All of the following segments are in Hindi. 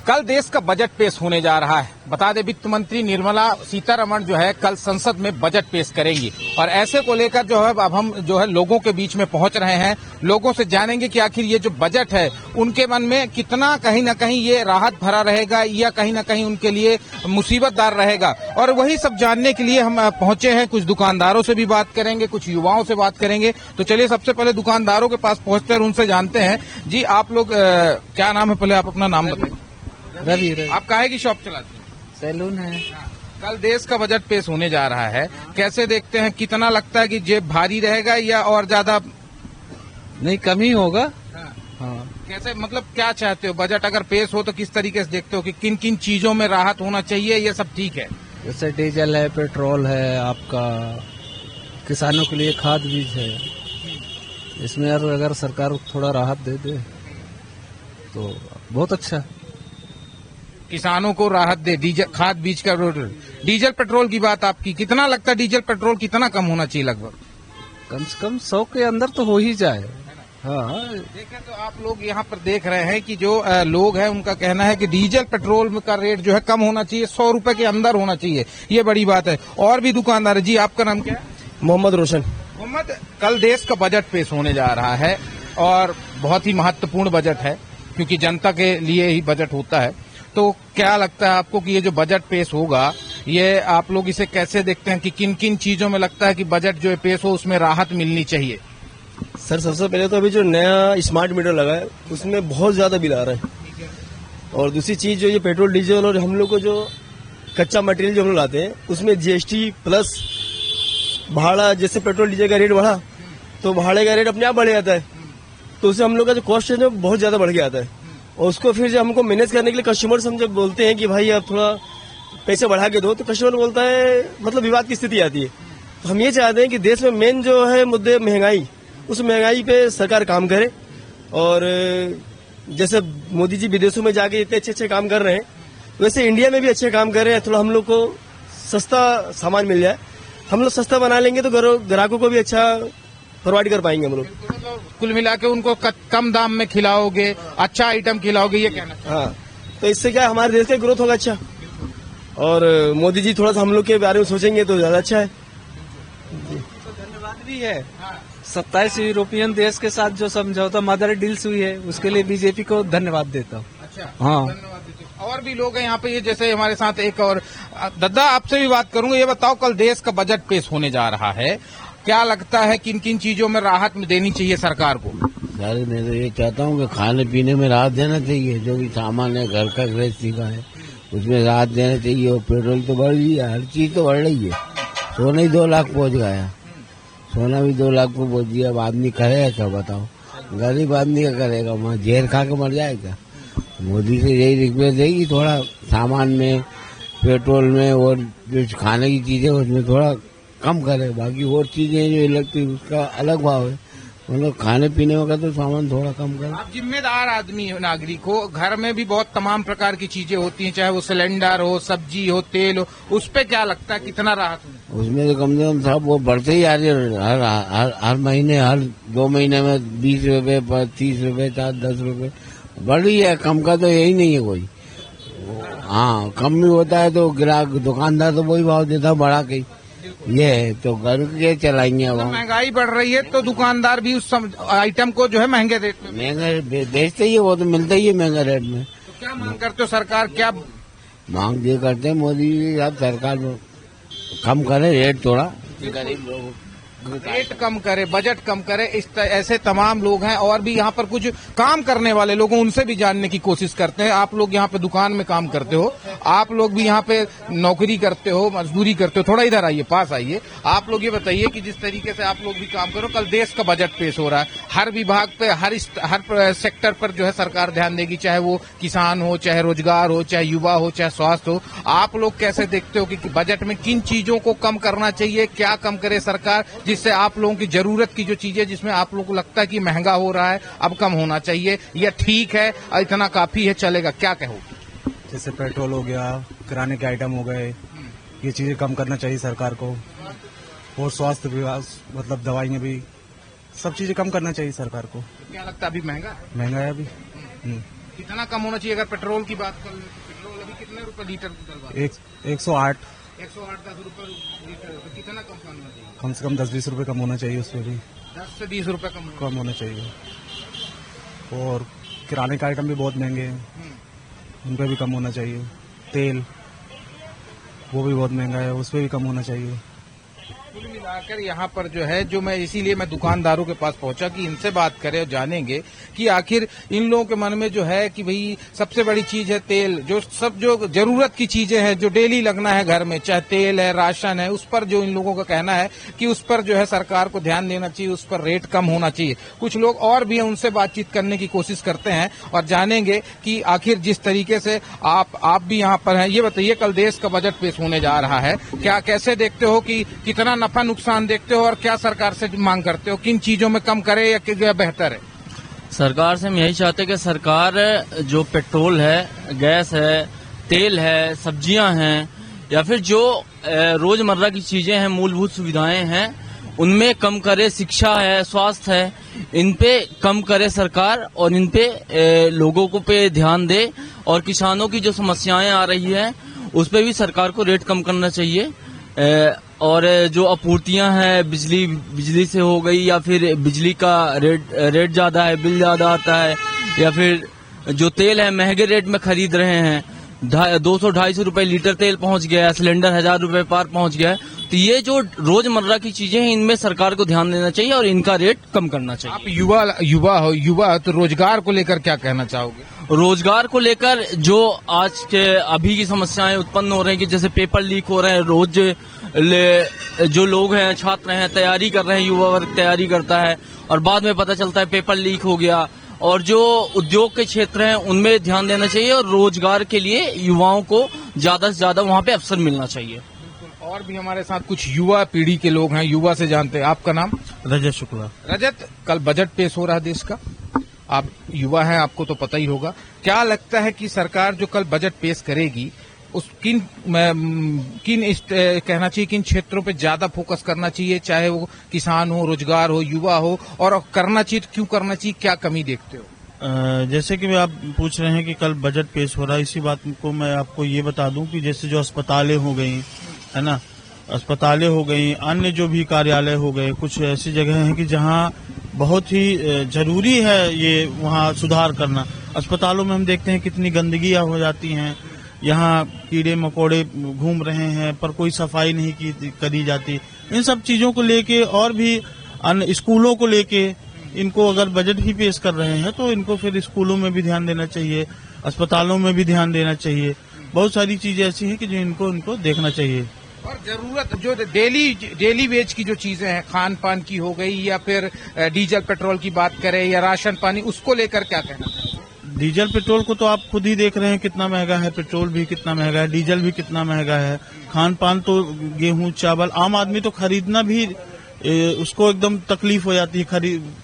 कल देश का बजट पेश होने जा रहा है। बता दें, वित्त मंत्री निर्मला सीतारमण जो है कल संसद में बजट पेश करेंगी और ऐसे को लेकर जो है अब हम जो है लोगों के बीच में पहुंच रहे हैं। लोगों से जानेंगे कि आखिर ये जो बजट है उनके मन में कितना कहीं ना कहीं ये राहत भरा रहेगा या कहीं ना कहीं उनके लिए मुसीबतदार रहेगा। और वही सब जानने के लिए हम पहुंचे हैं। कुछ दुकानदारों से भी बात करेंगे, कुछ युवाओं से बात करेंगे। तो चलिए सबसे पहले दुकानदारों के पास पहुंचते हैं, उनसे जानते हैं। जी, आप लोग क्या नाम है? पहले आप अपना नाम बताइए। रवि। आप काहे की शॉप चलाते हैं? सैलून है। कल देश का बजट पेश होने जा रहा है, कैसे देखते हैं? कितना लगता है कि जेब भारी रहेगा या और ज्यादा? नहीं, कम ही होगा। हाँ। कैसे, मतलब क्या चाहते हो? बजट अगर पेश हो तो किस तरीके से देखते हो कि किन किन चीजों में राहत होना चाहिए? ये सब ठीक है, जैसे डीजल है, पेट्रोल है, आपका किसानों के लिए खाद बीज है। इसमें अगर सरकार थोड़ा राहत दे दे तो बहुत अच्छा। किसानों को राहत दे, डीजल खाद बीज का। डीजल पेट्रोल की बात आपकी, कितना लगता है डीजल पेट्रोल कितना कम होना चाहिए? लगभग कम से कम 100 के अंदर तो हो ही जाए। हाँ, देखें तो आप लोग यहाँ पर देख रहे हैं कि जो लोग हैं उनका कहना है कि डीजल पेट्रोल का रेट जो है कम होना चाहिए, 100 रुपए के अंदर होना चाहिए। ये बड़ी बात है। और भी दुकानदार है। जी, आपका नाम क्या है? मोहम्मद रोशन। मोहम्मद, कल देश का बजट पेश होने जा रहा है और बहुत ही महत्वपूर्ण बजट है क्योंकि जनता के लिए ही बजट होता है। तो क्या लगता है आपको कि ये जो बजट पेश होगा, ये आप लोग इसे कैसे देखते हैं कि किन किन चीजों में लगता है कि बजट जो है पेश हो उसमें राहत मिलनी चाहिए? सर, सबसे पहले तो अभी जो नया स्मार्ट मीटर लगा है उसमें बहुत ज्यादा बिल आ रहा है। और दूसरी चीज जो ये पेट्रोल डीजल और हम लोग को जो कच्चा मटेरियल जो हम लोग लाते हैं उसमें जीएसटी प्लस भाड़ा, जैसे पेट्रोल डीजल का रेट बढ़ा तो भाड़े का रेट अपने आप बढ़ जाता है। तो उससे हम लोग का जो कॉस्ट है बहुत ज्यादा बढ़ गया आता है। और उसको फिर जब हमको मैनेज करने के लिए कस्टमर हम जब बोलते हैं कि भाई आप थोड़ा पैसे बढ़ा के दो, तो कस्टमर बोलता है, मतलब विवाद की स्थिति आती है। तो हम ये चाहते हैं कि देश में मेन जो है मुद्दे महंगाई, उस महंगाई पे सरकार काम करे। और जैसे मोदी जी विदेशों में जाके इतने अच्छे अच्छे काम कर रहे हैं, वैसे इंडिया में भी अच्छे काम कर रहे हैं। थोड़ा हम लोग को सस्ता सामान मिल जाए, हम लोग सस्ता बना लेंगे तो ग्राहकों को भी अच्छा प्रोवाइड कर पाएंगे हम लोग। कुल मिला के उनको कम दाम में खिलाओगे, अच्छा आइटम खिलाओगे, ये कहना? हाँ, तो इससे क्या हमारे देश का ग्रोथ होगा अच्छा। और मोदी जी थोड़ा सा हम लोग के बारे में सोचेंगे तो ज्यादा अच्छा है। धन्यवाद भी है। 27 यूरोपियन देश के साथ जो समझौता मदर डील्स हुई है उसके लिए बीजेपी को धन्यवाद देता हूँ। अच्छा, हाँ, धन्यवाद देते हो। और भी लोग हैं यहाँ पे, ये जैसे हमारे साथ एक और दादा, आपसे भी बात करूंगा। ये बताओ, कल देश का बजट पेश होने जा रहा है, क्या लगता है किन किन चीजों में राहत देनी चाहिए सरकार को? यार, मैं तो ये चाहता हूँ कि खाने पीने में राहत देना चाहिए। जो भी सामान है घर का गृहस्थी का है उसमें राहत देना चाहिए। और पेट्रोल तो बढ़ रही है, हर चीज तो बढ़ रही है। सोना ही 2 लाख पहुँच गया, सोना भी 2 लाख को पहुँच गया। अब आदमी करेगा क्या बताओ? गरीब आदमी क्या करेगा? वहाँ जहर खा के मर जाएगा। मोदी से यही रिक्वेस्ट है कि थोड़ा सामान में, पेट्रोल में और जो खाने की चीजें उसमें थोड़ा कम करे। बाकी और चीजें जो इलेक्ट्रिक उसका अलग भाव है, मतलब खाने पीने का तो सामान थोड़ा कम करे। आप जिम्मेदार आदमी हो, नागरिक हो, घर में भी बहुत तमाम प्रकार की चीजें होती हैं, चाहे वो सिलेंडर हो, सब्जी हो, तेल हो, उस पे क्या लगता है कितना राहत हो? उसमें तो कम से कम सब वो बढ़ते ही आ रही है। हर महीने, हर 2 महीने में 20 रुपए, 30 रुपए, 10 रुपए बढ़ रही है। कम का तो यही नहीं है कोई। हाँ, कम भी होता है तो ग्राहक, दुकानदार तो वही भाव देता है बढ़ा के। ये है तो घर के चलाएंगे। अब महंगाई बढ़ रही है तो दुकानदार भी उस आइटम को जो है महंगे रेट में महंगा बेचते ही है, वो तो मिलता ही है महंगा रेट में। तो क्या मांग करते हो? सरकार क्या मांग ये करते हैं? मोदी जी अब सरकार कम करे रेट थोड़ा, गरीब लोग रेट कम करे, बजट कम करे। ऐसे तमाम लोग हैं और भी यहाँ पर कुछ काम करने वाले लोग, उनसे भी जानने की कोशिश करते हैं। आप लोग यहाँ पे दुकान में काम करते हो, आप लोग भी यहाँ पे नौकरी करते हो, मजदूरी करते हो, थोड़ा इधर आइए, पास आइए। आप लोग ये बताइए कि जिस तरीके से आप लोग भी काम करो, कल देश का बजट पेश हो रहा है, हर विभाग पे, हर सेक्टर पर जो है सरकार ध्यान देगी, चाहे वो किसान हो, चाहे रोजगार हो, चाहे युवा हो, चाहे स्वास्थ्य हो। आप लोग कैसे देखते हो कि बजट में किन चीजों को कम करना चाहिए, क्या कम करे सरकार, जिससे आप लोगों की जरूरत की जो चीजें जिसमें आप लोगों को लगता है कि महंगा हो रहा है अब कम होना चाहिए, या ठीक है इतना काफी है चलेगा, क्या कहोगे? जैसे पेट्रोल हो गया, किराने के आइटम हो गए, ये चीजें कम करना चाहिए सरकार को। और स्वास्थ्य विभाग, मतलब दवाइयाँ भी, सब चीजें कम करना चाहिए सरकार को। क्या लगता है अभी महंगा है अभी? कितना कम होना चाहिए? अगर पेट्रोल की बात कर ले तो पेट्रोल अभी कितने रुपए लीटर डलवा? 108 108 10 रुपए लीटर, तो कितना कम होना चाहिए? कम से कम 10-20 रुपए कम होना चाहिए, उसमें भी 10 से 20 रुपए कम होना चाहिए। और किराने का आइटम भी बहुत महंगे हैं, उन पर भी कम होना चाहिए। तेल वो भी बहुत महंगा है, उस पर भी कम होना चाहिए। कुल मिलाकर यहाँ पर जो है, जो मैं इसीलिए मैं दुकानदारों के पास पहुंचा कि इनसे बात करें और जानेंगे कि आखिर इन लोगों के मन में जो है कि भाई सबसे बड़ी चीज है तेल, जो सब जो जरूरत की चीजें हैं जो डेली लगना है घर में, चाहे तेल है, राशन है, उस पर जो इन लोगों का कहना है कि उस पर जो है सरकार को ध्यान देना चाहिए, उस पर रेट कम होना चाहिए। कुछ लोग और भी हैं, उनसे बातचीत करने की कोशिश करते हैं और जानेंगे कि आखिर जिस तरीके से आप भी यहाँ पर हैं, ये बताइए कल देश का बजट पेश होने जा रहा है, क्या कैसे देखते हो कि कितना नफा नुकसान देखते हो और क्या सरकार से मांग करते हो, किन चीजों में कम करे या क्या बेहतर है? सरकार से हम यही चाहते हैं कि सरकार जो पेट्रोल है, गैस है, तेल है, सब्जियां हैं या फिर जो रोजमर्रा की चीजें हैं, मूलभूत सुविधाएं हैं, उनमें कम करे। शिक्षा है, स्वास्थ्य है, इन पे कम करे सरकार और इन पे लोगों को पे ध्यान दे। और किसानों की जो समस्याएं आ रही है उस पे भी सरकार को रेट कम करना चाहिए। और जो आपूर्तियां हैं बिजली से हो गई या फिर बिजली का रेट ज्यादा है, बिल ज्यादा आता है, या फिर जो तेल है महंगे रेट में खरीद रहे हैं, 200-250 रुपए लीटर तेल पहुंच गया है, सिलेंडर 1000 रुपए पार पहुंच गया है। तो ये जो रोजमर्रा की चीजें हैं इनमें सरकार को ध्यान देना चाहिए और इनका रेट कम करना चाहिए। आप युवा तो रोजगार को लेकर क्या कहना चाहोगे? रोजगार को लेकर जो आज के अभी की समस्याएं उत्पन्न हो रही हैं कि जैसे पेपर लीक हो रहे हैं, रोज जो लोग हैं, छात्र हैं, तैयारी कर रहे हैं, युवा वर्ग तैयारी करता है और बाद में पता चलता है पेपर लीक हो गया। और जो उद्योग के क्षेत्र हैं उनमें ध्यान देना चाहिए और रोजगार के लिए युवाओं को ज्यादा से ज्यादा वहाँ पे अवसर मिलना चाहिए। और भी हमारे साथ कुछ युवा पीढ़ी के लोग हैं, युवा से जानते हैं। आपका नाम? रजत शुक्ला। रजत, कल बजट पेश हो रहा है देश का, आप युवा हैं, आपको तो पता ही होगा। क्या लगता है कि सरकार जो कल बजट पेश करेगी उस किन कहना चाहिए किन क्षेत्रों पे ज्यादा फोकस करना चाहिए, चाहे वो किसान हो, रोजगार हो, युवा हो, और करना चाहिए तो क्यों करना चाहिए, क्या कमी देखते हो? जैसे कि आप पूछ रहे हैं कि कल बजट पेश हो रहा है, इसी बात को मैं आपको ये बता दूं कि जैसे जो अस्पतालें हो गई है ना, अस्पतालें हो गई, अन्य जो भी कार्यालय हो गए, कुछ ऐसी जगह हैं कि जहां बहुत ही जरूरी है ये वहां सुधार करना। अस्पतालों में हम देखते हैं कितनी गंदगियां हो जाती हैं, यहाँ कीड़े मकोड़े घूम रहे हैं पर कोई सफाई नहीं करी जाती। इन सब चीजों को लेके और भी अन्य स्कूलों को लेके इनको अगर बजट ही पेश कर रहे हैं तो इनको फिर स्कूलों में भी ध्यान देना चाहिए, अस्पतालों में भी ध्यान देना चाहिए। बहुत सारी चीजें ऐसी हैं कि जो इनको देखना चाहिए। और जरूरत जो डेली वेज की जो चीजें हैं, खान पान की हो गई या फिर डीजल पेट्रोल की बात करें या राशन पानी, उसको लेकर क्या कहना चाहिए? डीजल पेट्रोल को तो आप खुद ही देख रहे हैं कितना महंगा है, पेट्रोल भी कितना महंगा है, डीजल भी कितना महंगा है, खान पान तो गेहूं चावल आम आदमी तो खरीदना भी उसको एकदम तकलीफ हो जाती है,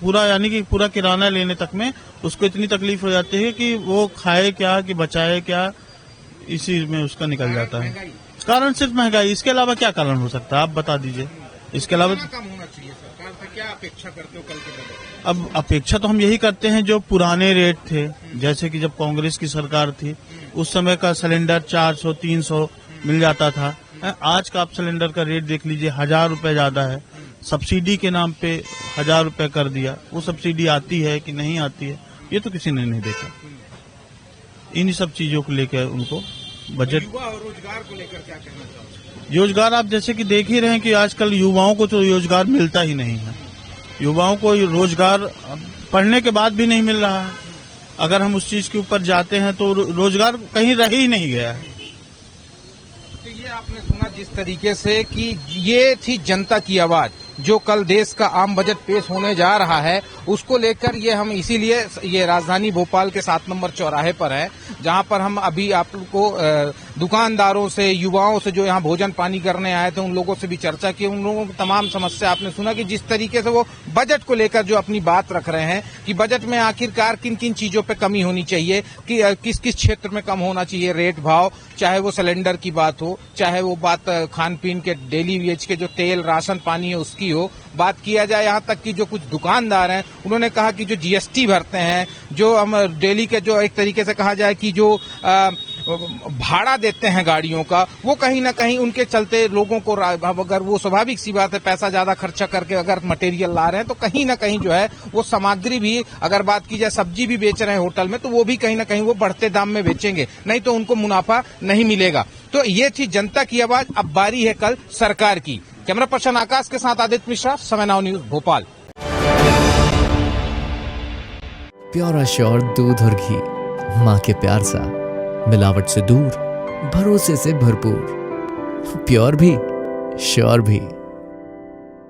पूरा यानी कि पूरा किराना लेने तक में उसको इतनी तकलीफ हो जाती है कि वो खाए क्या कि बचाए क्या, इसी में उसका निकल जाता है। कारण सिर्फ महंगाई, इसके अलावा क्या कारण हो सकता है आप बता दीजिए। इसके अलावा कम होना चाहिए, सरकार से क्या अपेक्षा करते हो कल के बजट? अब अपेक्षा तो हम यही करते हैं जो पुराने रेट थे, जैसे कि जब कांग्रेस की सरकार थी उस समय का सिलेंडर 400-300 मिल जाता था। आज का आप सिलेंडर का रेट देख लीजिए, 1000 रुपए ज्यादा है। सब्सिडी के नाम पे 1000 रुपए कर दिया, वो सब्सिडी आती है कि नहीं आती है ये तो किसी ने नहीं देखा। इन सब चीजों को लेकर उनको बजट। युवा और रोजगार को लेकर क्या कहना चाहोगे? रोजगार आप जैसे कि देख ही रहे हैं कि आजकल युवाओं को तो रोजगार मिलता ही नहीं है, युवाओं को रोजगार पढ़ने के बाद भी नहीं मिल रहा है। अगर हम उस चीज के ऊपर जाते हैं तो रोजगार कहीं रह ही नहीं गया है। तो ये आपने सुना जिस तरीके से कि ये थी जनता की आवाज, जो कल देश का आम बजट पेश होने जा रहा है उसको लेकर ये हम इसीलिए ये राजधानी भोपाल के 7 नंबर चौराहे पर है, जहां पर हम अभी आपको दुकानदारों से, युवाओं से जो यहाँ भोजन पानी करने आए थे उन लोगों से भी चर्चा की। उन लोगों की तमाम समस्या आपने सुना कि जिस तरीके से वो बजट को लेकर जो अपनी बात रख रहे हैं कि बजट में आखिरकार किन किन चीजों पे कमी होनी चाहिए, कि किस किस क्षेत्र में कम होना चाहिए रेट भाव, चाहे वो सिलेंडर की बात हो, चाहे वो बात खान पीन के डेली वेज के जो तेल राशन पानी है उसकी हो, बात किया जाए यहाँ तक कि जो कुछ दुकानदार हैं उन्होंने कहा कि जो जीएसटी भरते हैं, जो हम डेली के जो एक तरीके से कहा जाए कि जो भाड़ा देते हैं गाड़ियों का, वो कहीं ना कहीं उनके चलते लोगों को, अगर वो स्वाभाविक सी बात है पैसा ज्यादा खर्चा करके अगर मटेरियल ला रहे हैं तो कहीं ना कहीं जो है वो सामग्री भी, अगर बात की जाए सब्जी भी बेच रहे हैं होटल में, तो वो भी कहीं ना कहीं वो बढ़ते दाम में बेचेंगे, नहीं तो उनको मुनाफा नहीं मिलेगा। तो ये थी जनता की आवाज। अब बारी है कल सरकार की। कैमरा पर्सन आकाश के साथ आदित्य मिश्रा, समय now news, Bhopal. Pure sure दूध और घी, माँ के प्यार सा, मिलावट से दूर, भरोसे से भरपूर, प्योर भी श्योर भी।